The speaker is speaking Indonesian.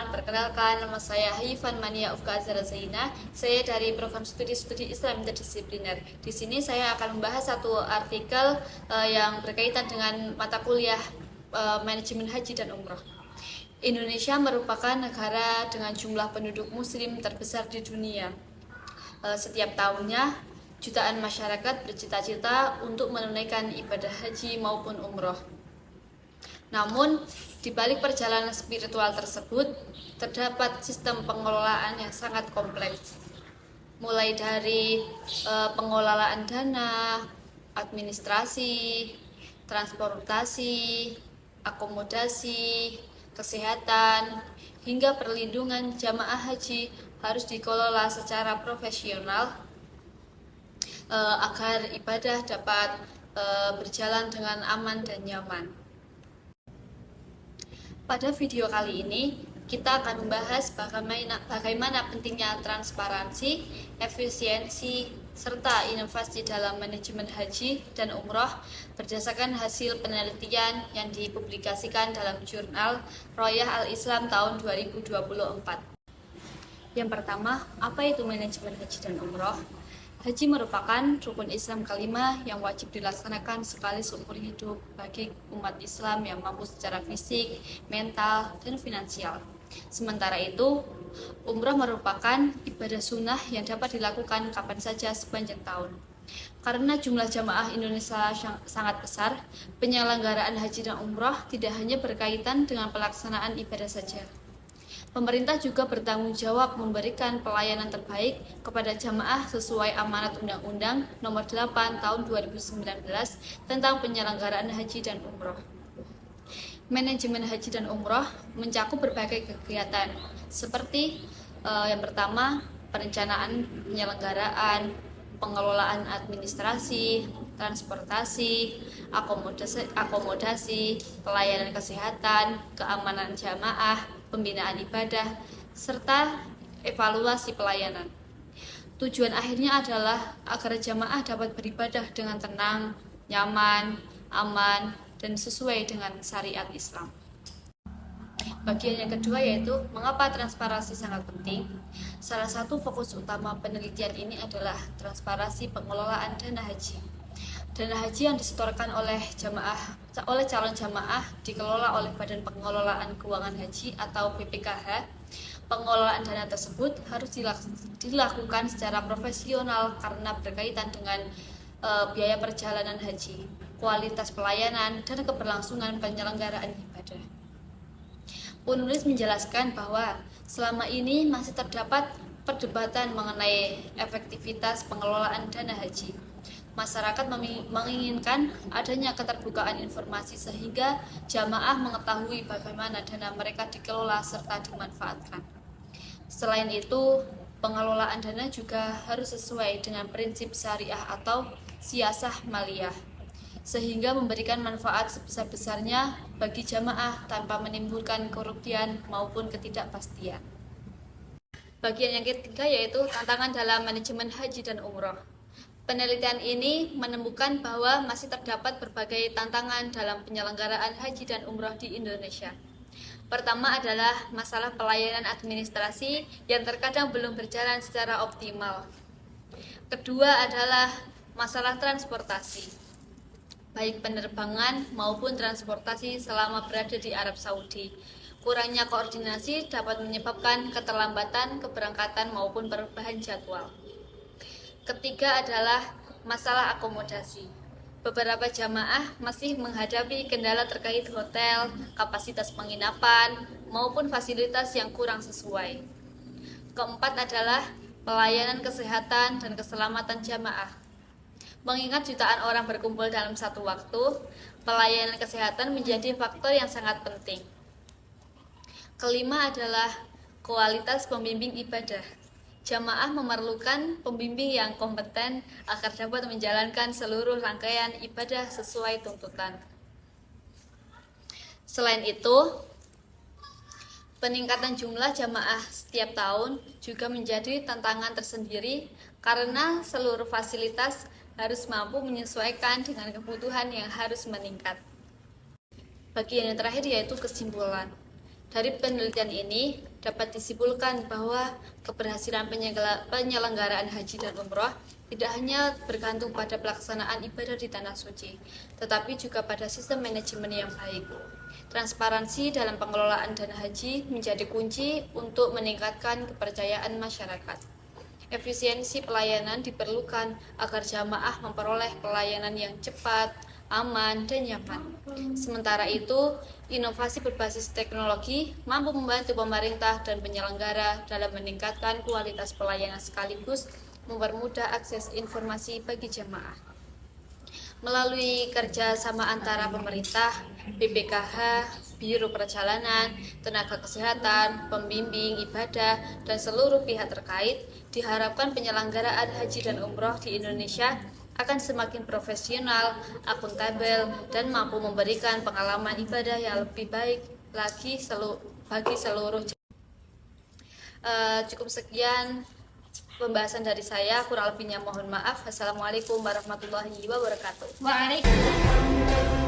perkenalkan, nama saya Haifan Mania Ufka Azhara Zaina. Saya dari program studi Islam interdisipliner. Di sini saya akan membahas satu artikel yang berkaitan dengan mata kuliah manajemen haji dan umroh. Indonesia merupakan negara dengan jumlah penduduk muslim terbesar di dunia. Setiap tahunnya, jutaan masyarakat bercita-cita untuk menunaikan ibadah haji maupun umroh. Namun, di balik perjalanan spiritual tersebut, terdapat sistem pengelolaan yang sangat kompleks. Mulai dari pengelolaan dana, administrasi, transportasi, akomodasi, kesehatan, hingga perlindungan jamaah haji harus dikelola secara profesional agar ibadah dapat berjalan dengan aman dan nyaman. Pada video kali ini, kita akan membahas bagaimana pentingnya transparansi, efisiensi, serta inovasi dalam manajemen haji dan umroh berdasarkan hasil penelitian yang dipublikasikan dalam jurnal Royah Al-Islam tahun 2024. Yang pertama, apa itu manajemen haji dan umroh? Haji merupakan rukun Islam kelima yang wajib dilaksanakan sekali seumur hidup bagi umat Islam yang mampu secara fisik, mental, dan finansial. Sementara itu, umroh merupakan ibadah sunnah yang dapat dilakukan kapan saja sepanjang tahun. Karena jumlah jamaah Indonesia sangat besar, penyelenggaraan haji dan umroh tidak hanya berkaitan dengan pelaksanaan ibadah saja. Pemerintah juga bertanggung jawab memberikan pelayanan terbaik kepada jamaah sesuai amanat Undang-Undang Nomor 8 Tahun 2019 tentang penyelenggaraan haji dan umroh. Manajemen haji dan umroh mencakup berbagai kegiatan seperti yang pertama, perencanaan penyelenggaraan, pengelolaan administrasi, transportasi, akomodasi, pelayanan kesehatan, keamanan jamaah, pembinaan ibadah, serta evaluasi pelayanan. Tujuan akhirnya adalah agar jamaah dapat beribadah dengan tenang, nyaman, aman, dan sesuai dengan syariat Islam. Bagian yang kedua yaitu mengapa transparansi sangat penting. Salah satu fokus utama penelitian ini adalah transparansi pengelolaan dana haji. Dana haji yang disetorkan oleh calon jamaah dikelola oleh Badan Pengelolaan Keuangan Haji atau BPKH. Pengelolaan dana tersebut harus dilakukan secara profesional karena berkaitan dengan biaya perjalanan haji, kualitas pelayanan, dan keberlangsungan penyelenggaraan ibadah. Penulis menjelaskan bahwa selama ini masih terdapat perdebatan mengenai efektivitas pengelolaan dana haji. Masyarakat menginginkan adanya keterbukaan informasi sehingga jamaah mengetahui bagaimana dana mereka dikelola serta dimanfaatkan. Selain itu, pengelolaan dana juga harus sesuai dengan prinsip syariah atau siyasah maliyah, sehingga memberikan manfaat sebesar-besarnya bagi jamaah tanpa menimbulkan kerugian maupun ketidakpastian. Bagian yang ketiga yaitu tantangan dalam manajemen haji dan umroh. Penelitian ini menemukan bahwa masih terdapat berbagai tantangan dalam penyelenggaraan haji dan umroh di Indonesia. Pertama adalah masalah pelayanan administrasi yang terkadang belum berjalan secara optimal. Kedua adalah masalah transportasi, baik penerbangan maupun transportasi selama berada di Arab Saudi. Kurangnya koordinasi dapat menyebabkan keterlambatan keberangkatan maupun perubahan jadwal. Ketiga adalah masalah akomodasi. Beberapa jamaah masih menghadapi kendala terkait hotel, kapasitas penginapan, maupun fasilitas yang kurang sesuai. Keempat adalah pelayanan kesehatan dan keselamatan jamaah. Mengingat jutaan orang berkumpul dalam satu waktu, pelayanan kesehatan menjadi faktor yang sangat penting. Kelima adalah kualitas pembimbing ibadah. Jamaah memerlukan pembimbing yang kompeten agar dapat menjalankan seluruh rangkaian ibadah sesuai tuntutan. Selain itu, peningkatan jumlah jamaah setiap tahun juga menjadi tantangan tersendiri karena seluruh fasilitas harus mampu menyesuaikan dengan kebutuhan yang harus meningkat. Bagian yang terakhir yaitu kesimpulan. Dari penelitian ini, dapat disimpulkan bahwa keberhasilan penyelenggaraan haji dan umroh tidak hanya bergantung pada pelaksanaan ibadah di tanah suci, tetapi juga pada sistem manajemen yang baik. Transparansi dalam pengelolaan dana haji menjadi kunci untuk meningkatkan kepercayaan masyarakat. Efisiensi pelayanan diperlukan agar jamaah memperoleh pelayanan yang cepat, aman, dan nyaman. Sementara itu, inovasi berbasis teknologi mampu membantu pemerintah dan penyelenggara dalam meningkatkan kualitas pelayanan sekaligus mempermudah akses informasi bagi jamaah. Melalui kerjasama antara pemerintah, BPKH, Biro Perjalanan, tenaga kesehatan, pembimbing ibadah, dan seluruh pihak terkait, diharapkan penyelenggaraan haji dan umroh di Indonesia akan semakin profesional, akuntabel, dan mampu memberikan pengalaman ibadah yang lebih baik lagi bagi seluruh. Cukup sekian pembahasan dari saya, kurang lebihnya mohon maaf. Assalamualaikum warahmatullahi wabarakatuh. Waalaikumsalam.